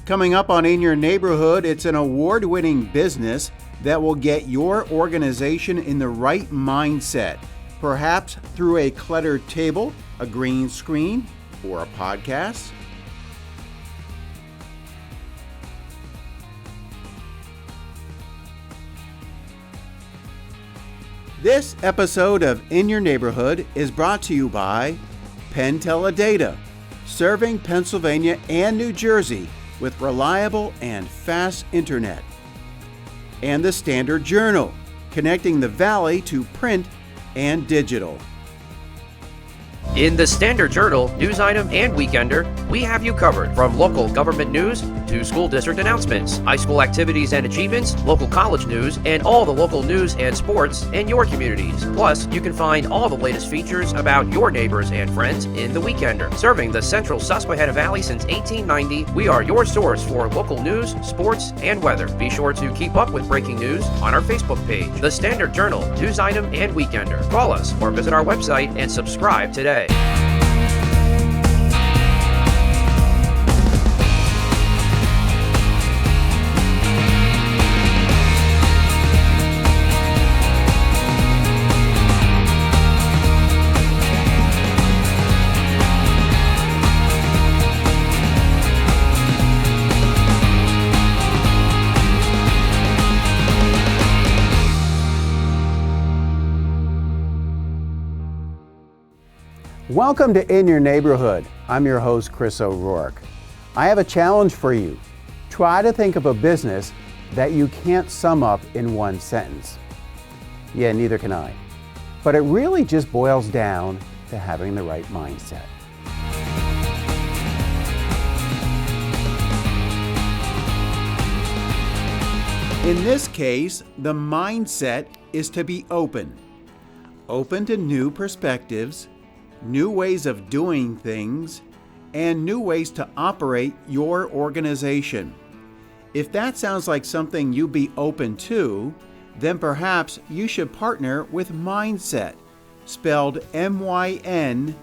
Coming up on In Your Neighborhood, it's an award-winning business that will get your organization in the right mindset, perhaps through a cluttered table, a green screen, or a podcast. This episode of In Your Neighborhood is brought to you by Penn Teledata, serving Pennsylvania and New Jersey with reliable and fast internet. And the Standard Journal, connecting the Valley to print and digital. In the Standard Journal, news item and weekender, we have you covered from local government news to school district announcements, high school activities and achievements, local college news, and all the local news and sports in your communities. Plus, you can find all the latest features about your neighbors and friends in the weekender. Serving the central Susquehanna Valley since 1890, we are your source for local news, sports, and weather. Be sure to keep up with breaking news on our Facebook page, The Standard Journal, news item and weekender. Call us or visit our website and subscribe today. Welcome to In Your Neighborhood. I'm your host, Chris O'Rourke. I have a challenge for you. Try to think of a business that you can't sum up in one sentence. Yeah, neither can I. But it really just boils down to having the right mindset. In this case, the mindset is to be open. Open to new perspectives, new ways of doing things, and new ways to operate your organization. If that sounds like something you'd be open to, then perhaps you should partner with Mynddset, spelled Mynddset.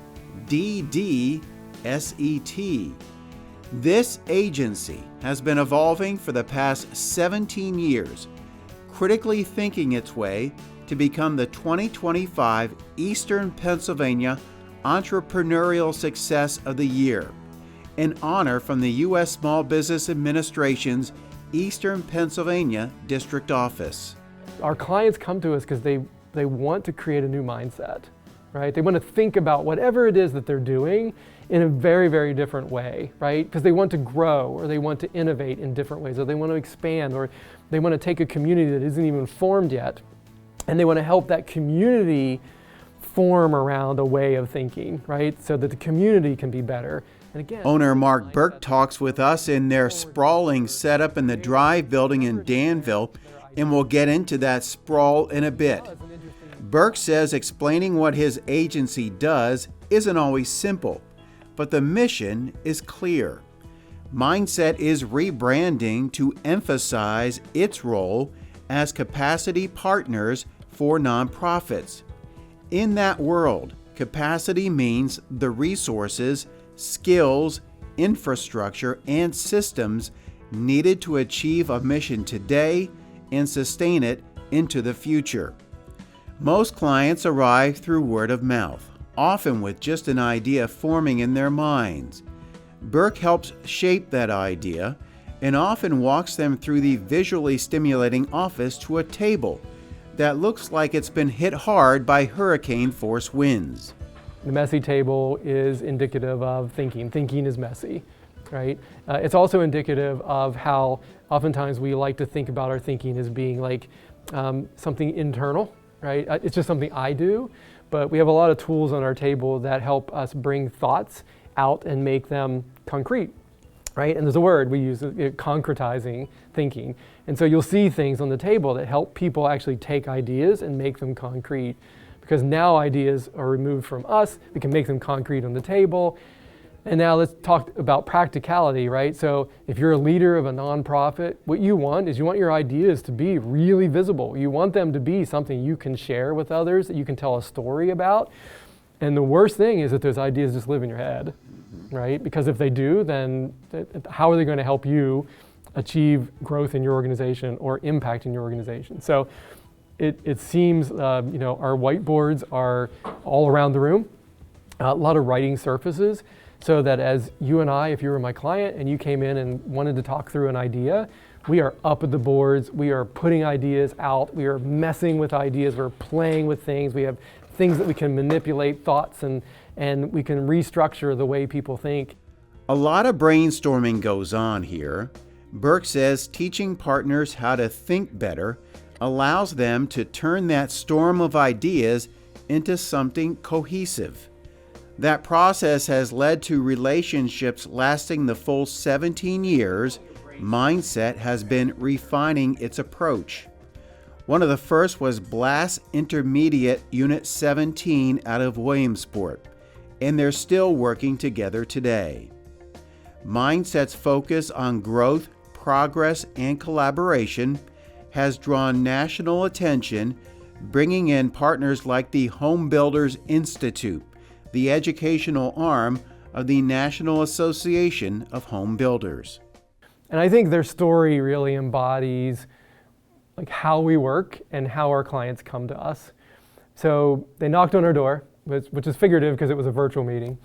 This agency has been evolving for the past 17 years, critically thinking its way to become the 2025 Eastern Pennsylvania Entrepreneurial Success of the Year, an honor from the U.S. Small Business Administration's Eastern Pennsylvania District Office. Our clients come to us because they want to create a new mindset, right? They want to think about whatever it is that they're doing in a very, very different way, right? Because they want to grow, or they want to innovate in different ways, or they want to expand, or they want to take a community that isn't even formed yet, and they want to help that community form around a way of thinking, right? So that the community can be better. And again, owner Mark Burke talks with us in their sprawling setup in the Drive building in Danville, and we'll get into that sprawl in a bit. Burke says explaining what his agency does isn't always simple, but the mission is clear. Mynddset is rebranding to emphasize its role as capacity partners for nonprofits. In that world, capacity means the resources, skills, infrastructure, and systems needed to achieve a mission today and sustain it into the future. Most clients arrive through word of mouth, often with just an idea forming in their minds. Burke helps shape that idea and often walks them through the visually stimulating office to a table that looks like it's been hit hard by hurricane-force winds. the messy table is indicative of thinking. Thinking is messy, right? It's also indicative of how oftentimes we like to think about our thinking as being like something internal, right? It's just something I do, but we have a lot of tools on our table that help us bring thoughts out and make them concrete, right? And there's a word we use, concretizing thinking. And so you'll see things on the table that help people actually take ideas and make them concrete. Because now ideas are removed from us, we can make them concrete on the table. And now let's talk about practicality, right? So if you're a leader of a nonprofit, what you want is you want your ideas to be really visible. You want them to be something you can share with others, that you can tell a story about. And the worst thing is that those ideas just live in your head, right? Because if they do, then how are they going to help you achieve growth in your organization or impact in your organization? So it seems, our whiteboards are all around the room, a lot of writing surfaces, so that as you and I, if you were my client and you came in and wanted to talk through an idea, we are up at the boards, we are putting ideas out, we are messing with ideas, we're playing with things, we have things that we can manipulate, thoughts, and we can restructure the way people think. A lot of brainstorming goes on here. Burke says teaching partners how to think better allows them to turn that storm of ideas into something cohesive. That process has led to relationships lasting the full 17 years. Mynddset has been refining its approach. One of the first was Blast Intermediate Unit 17 out of Williamsport, and they're still working together today. Myndset's focus on growth, progress, and collaboration has drawn national attention, bringing in partners like the Home Builders Institute, the educational arm of the National Association of Home Builders. And I think their story really embodies like how we work and how our clients come to us. So they knocked on our door, which is figurative because it was a virtual meeting.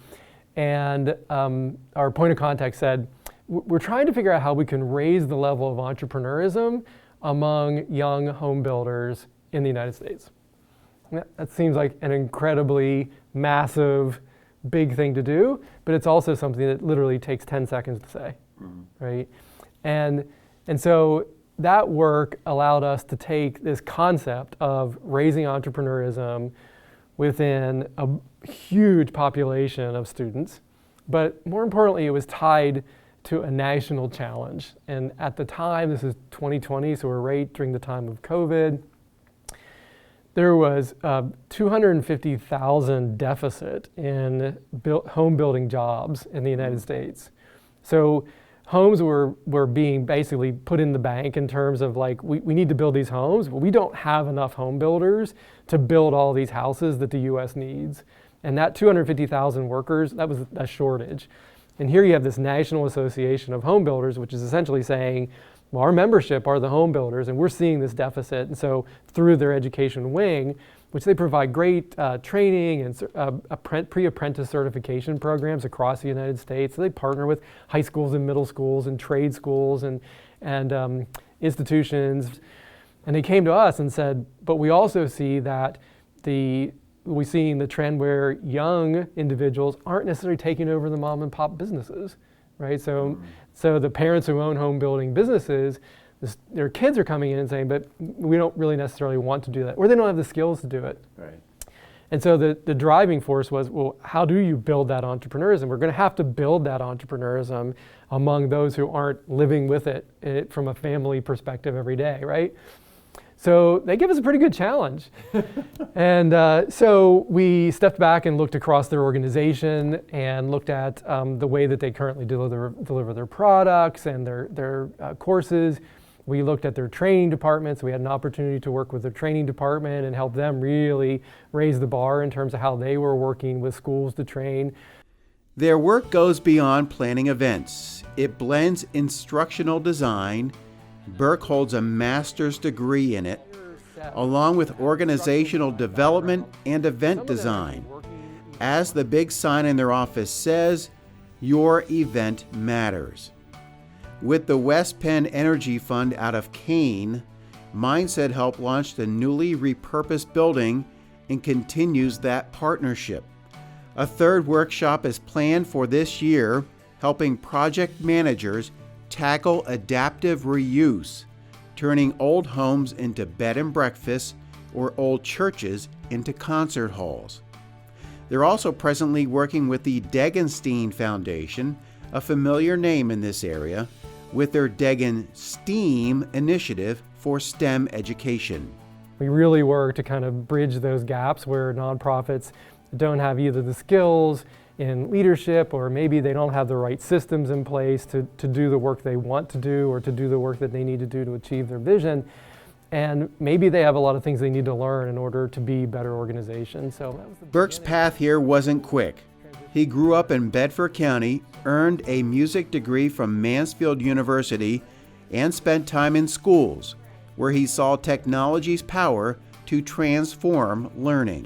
And our point of contact said, we're trying to figure out how we can raise the level of entrepreneurism among young home builders in the United States. That seems like an incredibly massive, big thing to do, but it's also something that literally takes 10 seconds to say, right? And so that work allowed us to take this concept of raising entrepreneurism within a huge population of students, but more importantly, it was tied to a national challenge. And at the time, this is 2020, so we're right during the time of COVID, there was a 250,000 deficit in home building jobs in the United States. So homes were being basically put in the bank in terms of like, we need to build these homes, but we don't have enough home builders to build all these houses that the US needs. And that 250,000 workers, that was a shortage. And here you have this National Association of Home Builders, which is essentially saying, well, our membership are the home builders, and we're seeing this deficit. And so through their education wing, which they provide great training and pre-apprentice certification programs across the United States. So they partner with high schools and middle schools and trade schools and institutions. And they came to us and said, but we also see that we're seeing the trend where young individuals aren't necessarily taking over the mom and pop businesses, right? So the parents who own home building businesses, their kids are coming in and saying, but we don't really necessarily want to do that, or they don't have the skills to do it. Right. And so the driving force was, well, how do you build that entrepreneurism? We're going to have to build that entrepreneurism among those who aren't living with it from a family perspective every day, right? So they give us a pretty good challenge. And so we stepped back and looked across their organization and looked at the way that they currently deliver their products and their courses. We looked at their training departments. We had an opportunity to work with their training department and help them really raise the bar in terms of how they were working with schools to train. Their work goes beyond planning events. It blends instructional design. Burke holds a master's degree in it, along with organizational development and event design. As the big sign in their office says, your event matters. With the West Penn Energy Fund out of Kane, Mynddset helped launch the newly repurposed building and continues that partnership. A third workshop is planned for this year, helping project managers tackle adaptive reuse, turning old homes into bed and breakfasts or old churches into concert halls. They're also presently working with the Degenstein Foundation, a familiar name in this area, with their Degen STEAM initiative for STEM education. We really work to kind of bridge those gaps where nonprofits don't have either the skills in leadership, or maybe they don't have the right systems in place to do the work they want to do, or to do the work that they need to do to achieve their vision. And maybe they have a lot of things they need to learn in order to be better organizations. So Burke's path here wasn't quick. He grew up in Bedford County, earned a music degree from Mansfield University, and spent time in schools, where he saw technology's power to transform learning.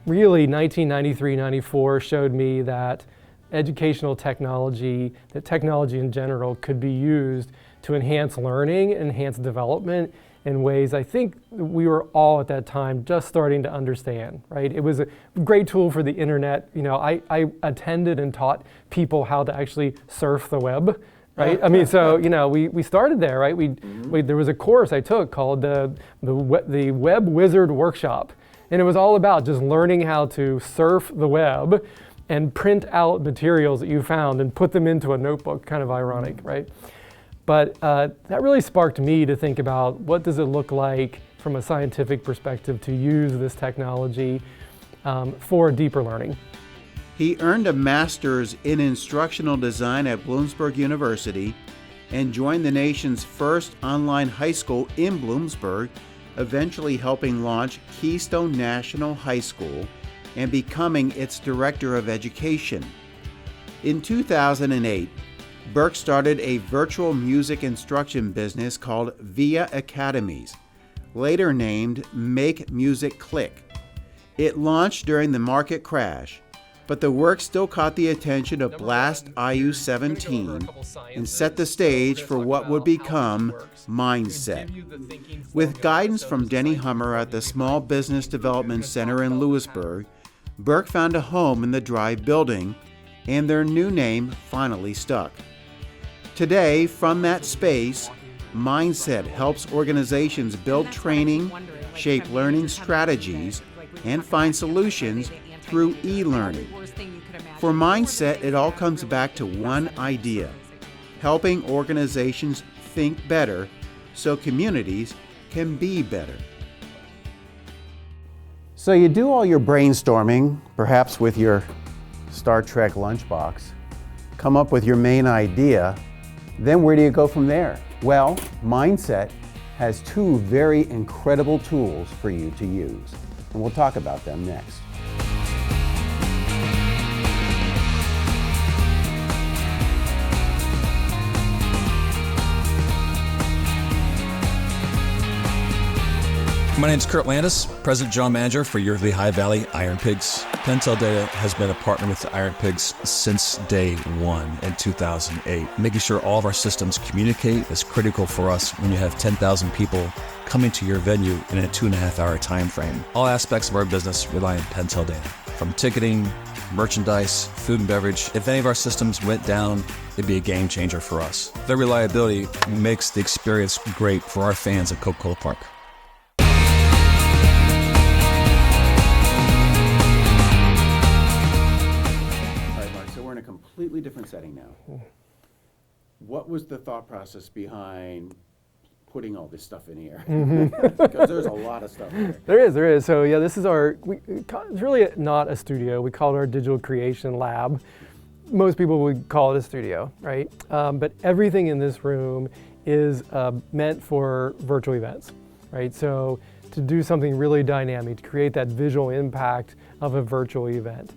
Really, 1993-94 showed me that educational technology, that technology in general could be used to enhance learning, enhance development in ways I think we were all at that time just starting to understand, right? It was a great tool for the internet. You know, I attended and taught people how to actually surf the web, right? I mean, so, you know, we started there, right? There was a course I took called the Web Wizard Workshop, and it was all about just learning how to surf the web and print out materials that you found and put them into a notebook, kind of ironic, right? But that really sparked me to think about what does it look like from a scientific perspective to use this technology for deeper learning. He earned a master's in instructional design at Bloomsburg University and joined the nation's first online high school in Bloomsburg, eventually helping launch Keystone National High School and becoming its director of education. In 2008, Burke started a virtual music instruction business called Via Academies, later named Make Music Click. It launched during the market crash, but the work still caught the attention of Blast IYN16 and set the stage for what would become Mynddset. With guidance from Denny Hummer at the Small Business Development Center in Lewisburg, Burke found a home in the Drive building, and their new name finally stuck. Today, from that space, Mynddset helps organizations build training, shape learning strategies, and find solutions through e-learning. For Mynddset, it all comes back to one idea: helping organizations think better so communities can be better. So you do all your brainstorming, perhaps with your Star Trek lunchbox, come up with your main idea. Then where do you go from there? Well, Mynddset has two very incredible tools for you to use, and we'll talk about them next. My name is Kurt Landis, President General Manager for your Lehigh Valley Iron Pigs. Pentel Data has been a partner with the Iron Pigs since day one in 2008. Making sure all of our systems communicate is critical for us when you have 10,000 people coming to your venue in a 2.5-hour time frame. All aspects of our business rely on Pentel Data, from ticketing, merchandise, food and beverage. If any of our systems went down, it'd be a game changer for us. Their reliability makes the experience great for our fans at Coca-Cola Park. Completely different setting now. What was the thought process behind putting all this stuff in here? Because there's a lot of stuff here. There is. So yeah, this is it's really not a studio. We call it our digital creation lab. Most people would call it a studio, right? But everything in this room is meant for virtual events, right? So to do something really dynamic, to create that visual impact of a virtual event.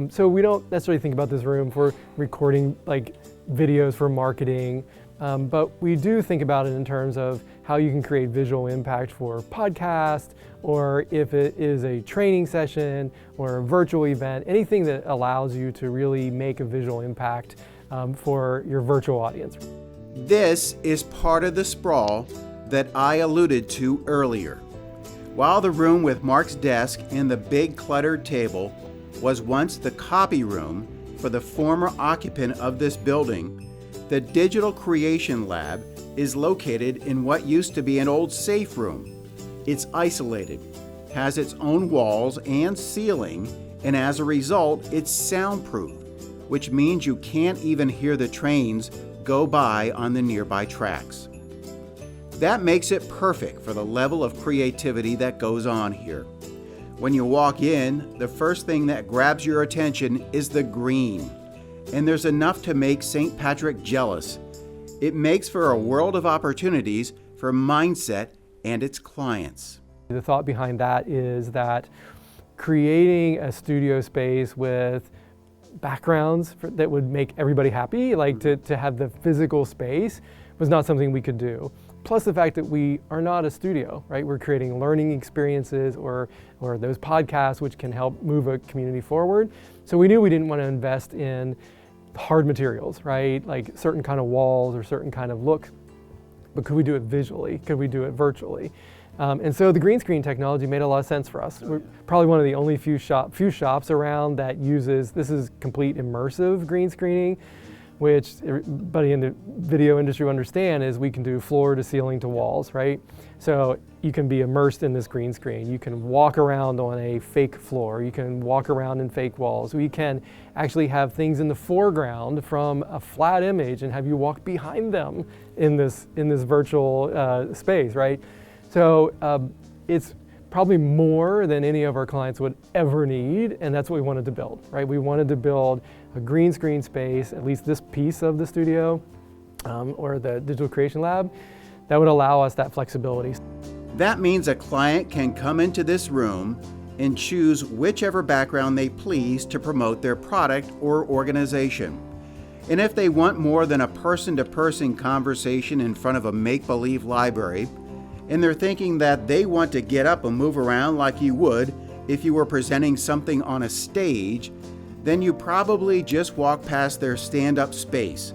So we don't necessarily think about this room for recording like videos for marketing, but we do think about it in terms of how you can create visual impact for podcast, or if it is a training session or a virtual event, anything that allows you to really make a visual impact for your virtual audience. This is part of the sprawl that I alluded to earlier. While the room with Mark's desk and the big cluttered table was once the copy room for the former occupant of this building, the Digital Creation Lab is located in what used to be an old safe room. It's isolated, has its own walls and ceiling, and as a result, it's soundproof, which means you can't even hear the trains go by on the nearby tracks. That makes it perfect for the level of creativity that goes on here. When you walk in, the first thing that grabs your attention is the green, and there's enough to make St. Patrick jealous. It makes for a world of opportunities for Mynddset and its clients. The thought behind that is that creating a studio space with backgrounds that would make everybody happy, like to have the physical space was not something we could do. Plus the fact that we are not a studio, right? We're creating learning experiences or those podcasts which can help move a community forward. So we knew we didn't want to invest in hard materials, right? Like certain kind of walls or certain kind of look, but could we do it visually? Could we do it virtually? And so the green screen technology made a lot of sense for us. We're probably one of the only few shops around that uses, this is complete immersive green screening, which everybody in the video industry will understand is we can do floor to ceiling to walls, right? So you can be immersed in this green screen. You can walk around on a fake floor. You can walk around in fake walls. We can actually have things in the foreground from a flat image and have you walk behind them in this virtual space, right? So it's probably more than any of our clients would ever need, and that's what we wanted to build, right? We wanted to build a green screen space, at least this piece of the studio or the digital creation lab, that would allow us that flexibility. That means a client can come into this room and choose whichever background they please to promote their product or organization. And if they want more than a person-to-person conversation in front of a make-believe library, and they're thinking that they want to get up and move around like you would if you were presenting something on a stage, then you probably just walk past their stand-up space.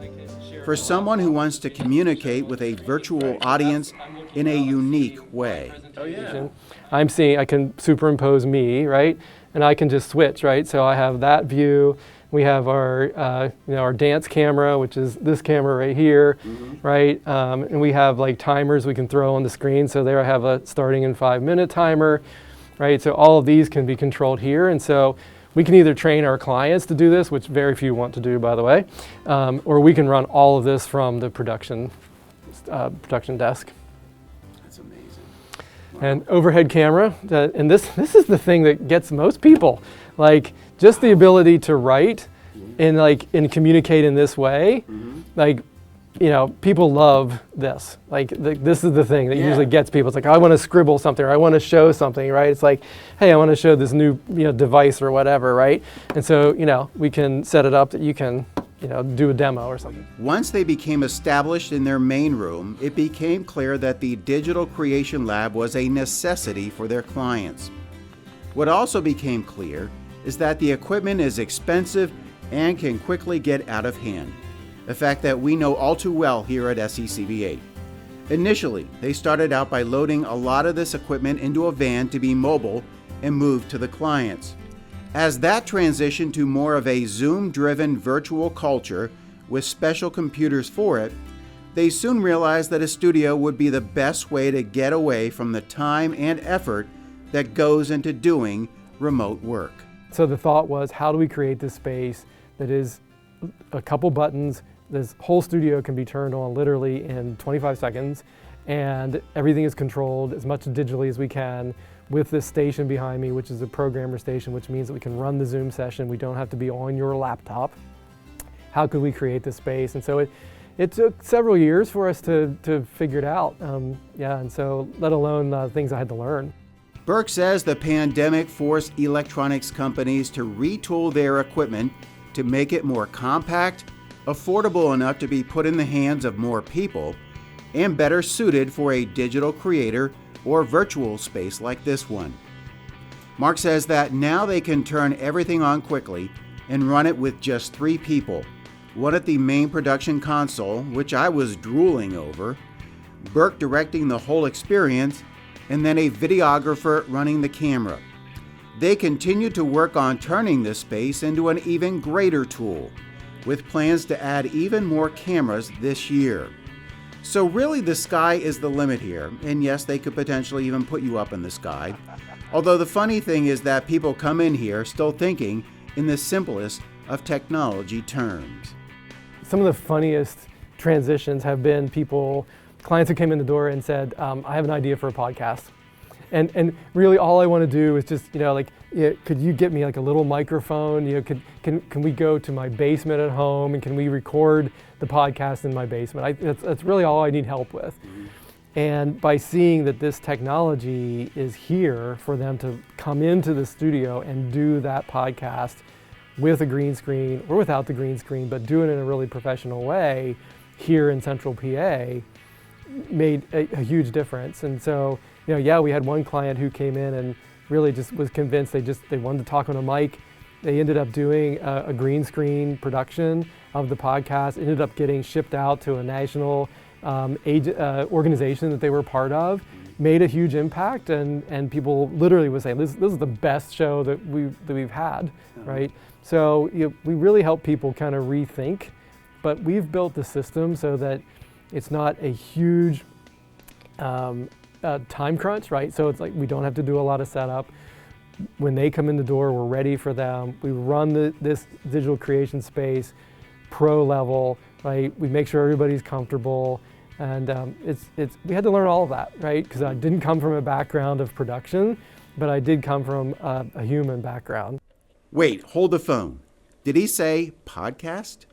For someone who wants to communicate with a virtual audience in a unique way. I'm seeing, I can superimpose me, right? And I can just switch, right? So I have that view. We have our, our dance camera, which is this camera right here, right? And we have like timers we can throw on the screen. So there I have a starting in 5-minute timer, right? So all of these can be controlled here. And so we can either train our clients to do this, which very few want to do, by the way, or we can run all of this from the production desk. That's amazing. And overhead camera, and this is the thing that gets most people, like just the ability to write and communicate in this way, like, people love this. Like this is the thing that usually gets people. It's like, I want to scribble something, or I want to show something, right? It's like, hey, I want to show this new device or whatever, right? And so, we can set it up that you can, do a demo or something. Once they became established in their main room, it became clear that the Digital Creation Lab was a necessity for their clients. What also became clear is that the equipment is expensive and can quickly get out of hand, a fact that we know all too well here at SECVA. Initially, they started out by loading a lot of this equipment into a van to be mobile and moved to the clients. As that transitioned to more of a Zoom-driven virtual culture with special computers for it, they soon realized that a studio would be the best way to get away from the time and effort that goes into doing remote work. So the thought was, how do we create this space that is a couple buttons? This whole studio can be turned on literally in 25 seconds, and everything is controlled as much digitally as we can with this station behind me, which is a programmer station, which means that we can run the Zoom session. We don't have to be on your laptop. How could we create this space? And so it took several years for us to figure it out. And so let alone the things I had to learn. Burke says the pandemic forced electronics companies to retool their equipment to make it more compact, affordable enough to be put in the hands of more people, and better suited for a digital creator or virtual space like this one. Mark says that now they can turn everything on quickly and run it with just 3 people, one at the main production console, which I was drooling over, Burke directing the whole experience, and then a videographer running the camera. They continue to work on turning this space into an even greater tool, with plans to add even more cameras this year. So really the sky is the limit here, and yes, they could potentially even put you up in the sky. Although the funny thing is that people come in here still thinking in the simplest of technology terms. Some of the funniest transitions have been clients who came in the door and said, I have an idea for a podcast. And really all I want to do is just, could you get me like a little microphone? Can we go to my basement at home and can we record the podcast in my basement? That's really all I need help with. And by seeing that this technology is here for them to come into the studio and do that podcast with a green screen or without the green screen, but do it in a really professional way here in Central PA made a huge difference. And so, we had one client who came in and really just was convinced they wanted to talk on a mic. They ended up doing a green screen production of the podcast, ended up getting shipped out to a national organization that they were part of, made a huge impact, and people literally were saying, this is the best show that we've had, right? So we really help people kind of rethink, but we've built the system so that it's not a huge time crunch, right? So it's like we don't have to do a lot of setup. When they come in the door, we're ready for them. We run this digital creation space pro level, right? We make sure everybody's comfortable, and we had to learn all of that, right? Because I didn't come from a background of production, but I did come from a human background. Wait, hold the phone. Did he say podcast?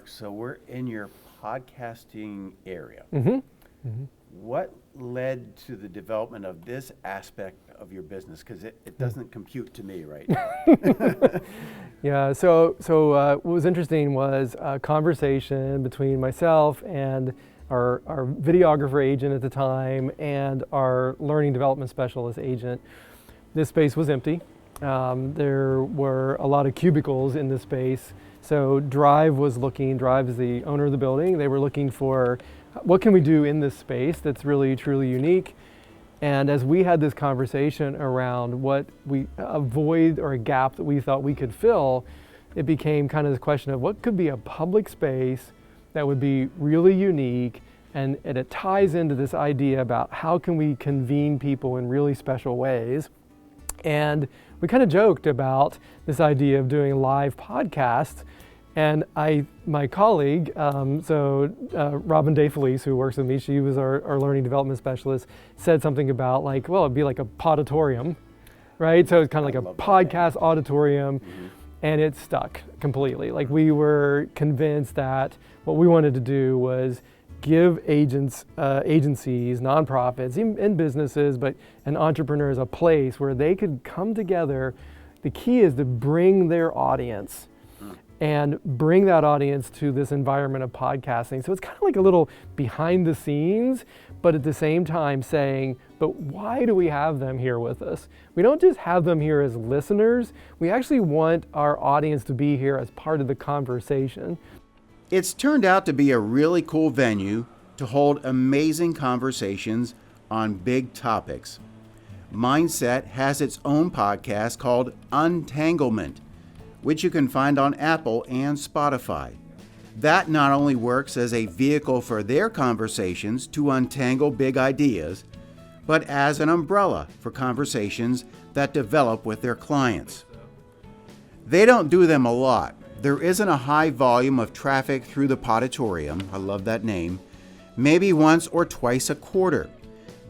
So we're in your podcasting area. Mm-hmm. Mm-hmm. What led to the development of this aspect of your business? Because it doesn't compute to me right now. Yeah, so what was interesting was a conversation between myself and our videographer agent at the time and our learning development specialist agent. This space was empty. There were a lot of cubicles in this space. So Drive is the owner of the building. They were looking for what can we do in this space that's really, truly unique. And as we had this conversation around a void or a gap that we thought we could fill, it became kind of this question of what could be a public space that would be really unique, and it ties into this idea about how can we convene people in really special ways. And we kind of joked about this idea of doing live podcasts. And my colleague, Robin DeFelice, who works with me, she was our learning development specialist, said something about it'd be like a podatorium, right? So it's kind of like a podcast auditorium, and it stuck completely. Like we were convinced that what we wanted to do was give agencies, nonprofits, and businesses, and entrepreneurs a place where they could come together. The key is to bring their audience and bring that audience to this environment of podcasting. So it's kind of like a little behind the scenes, but at the same time saying, but why do we have them here with us? We don't just have them here as listeners. We actually want our audience to be here as part of the conversation. It's turned out to be a really cool venue to hold amazing conversations on big topics. Mynddset has its own podcast called Untanglement, which you can find on Apple and Spotify. That not only works as a vehicle for their conversations to untangle big ideas, but as an umbrella for conversations that develop with their clients. They don't do them a lot. There isn't a high volume of traffic through the Podatorium, I love that name, maybe once or twice a quarter.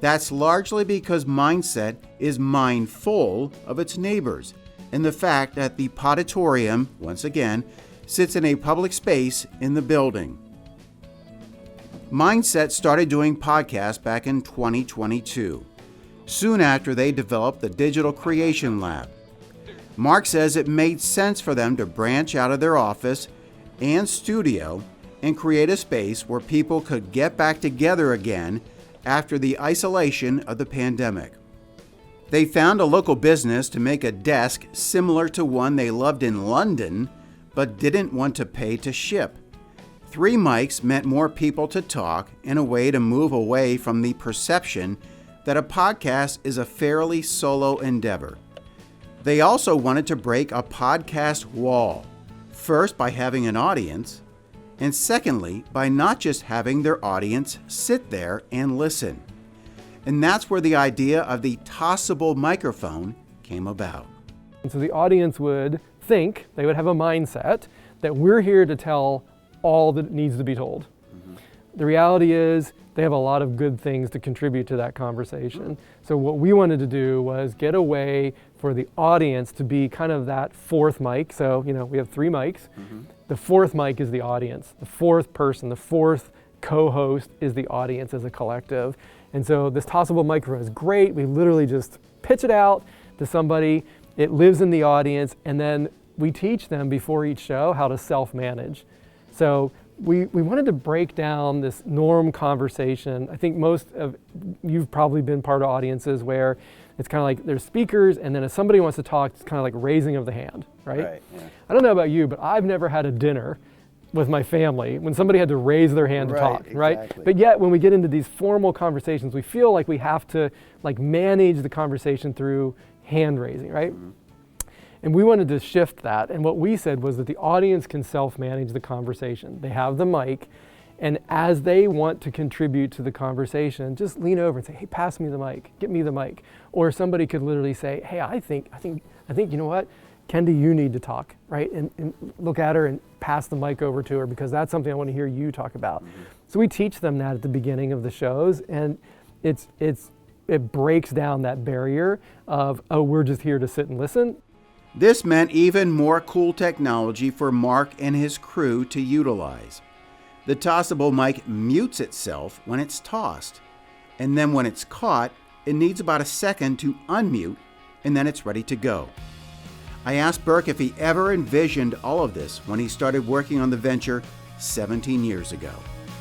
That's largely because Mynddset is mindful of its neighbors and the fact that the Podatorium, once again, sits in a public space in the building. Mynddset started doing podcasts back in 2022, soon after they developed the Digital Creation Lab. Mark says it made sense for them to branch out of their office and studio and create a space where people could get back together again after the isolation of the pandemic. They found a local business to make a desk similar to one they loved in London, but didn't want to pay to ship. 3 mics meant more people to talk in a way to move away from the perception that a podcast is a fairly solo endeavor. They also wanted to break a podcast wall, first by having an audience, and secondly, by not just having their audience sit there and listen. And that's where the idea of the tossable microphone came about. And so the audience would think, they would have a mindset that we're here to tell all that needs to be told. the reality is they have a lot of good things to contribute to that conversation. So what we wanted to do was get a way for the audience to be kind of that fourth mic. So, we have 3 mics. The fourth mic is the audience. The fourth person, the fourth co-host is the audience as a collective. And so this tossable microphone is great. We literally just pitch it out to somebody. It lives in the audience, and then we teach them before each show how to self-manage. So we wanted to break down this norm conversation. I think you've probably been part of audiences where it's kind of like there's speakers, and then if somebody wants to talk, it's kind of like raising of the hand, right? Right, yeah. I don't know about you, but I've never had a dinner with my family when somebody had to raise their hand to talk, right? Exactly. But yet when we get into these formal conversations, we feel like we have to manage the conversation through hand raising, right? And we wanted to shift that. And what we said was that the audience can self-manage the conversation. They have the mic, and as they want to contribute to the conversation, just lean over and say, hey, pass me the mic, get me the mic. Or somebody could literally say, hey, I think, you know what? Kendi, you need to talk, right? And look at her and pass the mic over to her, because that's something I want to hear you talk about. So we teach them that at the beginning of the shows, and it breaks down that barrier of, oh, we're just here to sit and listen. This meant even more cool technology for Mark and his crew to utilize. The tossable mic mutes itself when it's tossed, and then when it's caught, it needs about a second to unmute, and then it's ready to go. I asked Burke if he ever envisioned all of this when he started working on the venture 17 years ago.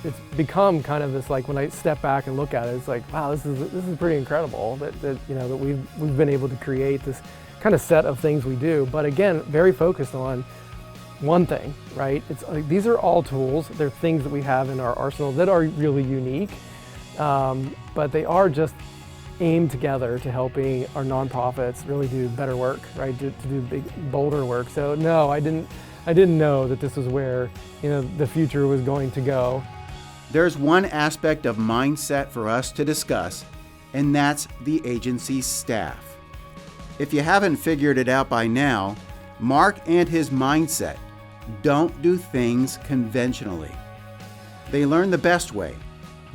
It's become kind of this, like, when I step back and look at it, it's like, wow, this is pretty incredible that we've been able to create this kind of set of things we do. But again, very focused on one thing, right? It's like, these are all tools. They're things that we have in our arsenal that are really unique, but they are just aimed together to helping our nonprofits really do better work, right? To do big, bolder work. So no, I didn't know that this was where the future was going to go. There's one aspect of Mynddset for us to discuss, and that's the agency's staff. If you haven't figured it out by now, Mark and his Mynddset don't do things conventionally. They learn the best way,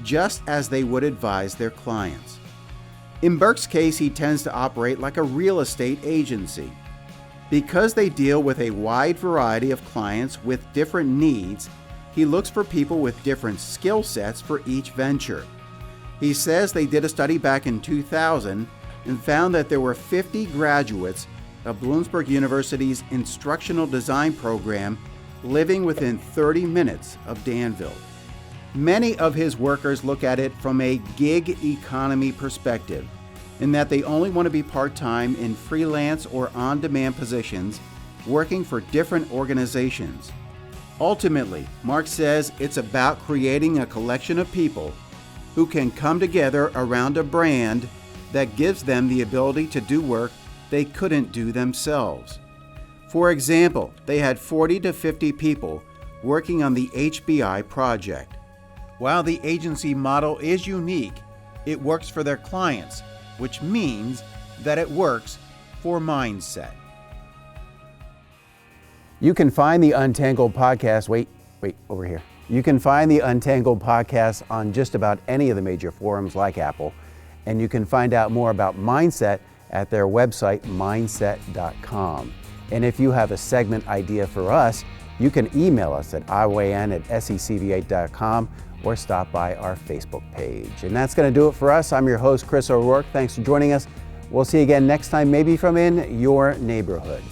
just as they would advise their clients. In Burke's case, he tends to operate like a real estate agency. Because they deal with a wide variety of clients with different needs, he looks for people with different skill sets for each venture. He says they did a study back in 2000 and found that there were 50 graduates of Bloomsburg University's instructional design program living within 30 minutes of Danville. Many of his workers look at it from a gig economy perspective, in that they only want to be part-time in freelance or on-demand positions working for different organizations. Ultimately, Mark says it's about creating a collection of people who can come together around a brand that gives them the ability to do work they couldn't do themselves. For example, they had 40 to 50 people working on the HBI project. While the agency model is unique, it works for their clients, which means that it works for Mynddset. You can find the Untangled podcast, wait, over here. You can find the Untangled podcast on just about any of the major forums like Apple, and you can find out more about Mynddset at their website, mynddset.com. And if you have a segment idea for us, you can email us at IYN@secv8.com or stop by our Facebook page. And that's going to do it for us. I'm your host, Chris O'Rourke. Thanks for joining us. We'll see you again next time, maybe from in your neighborhood.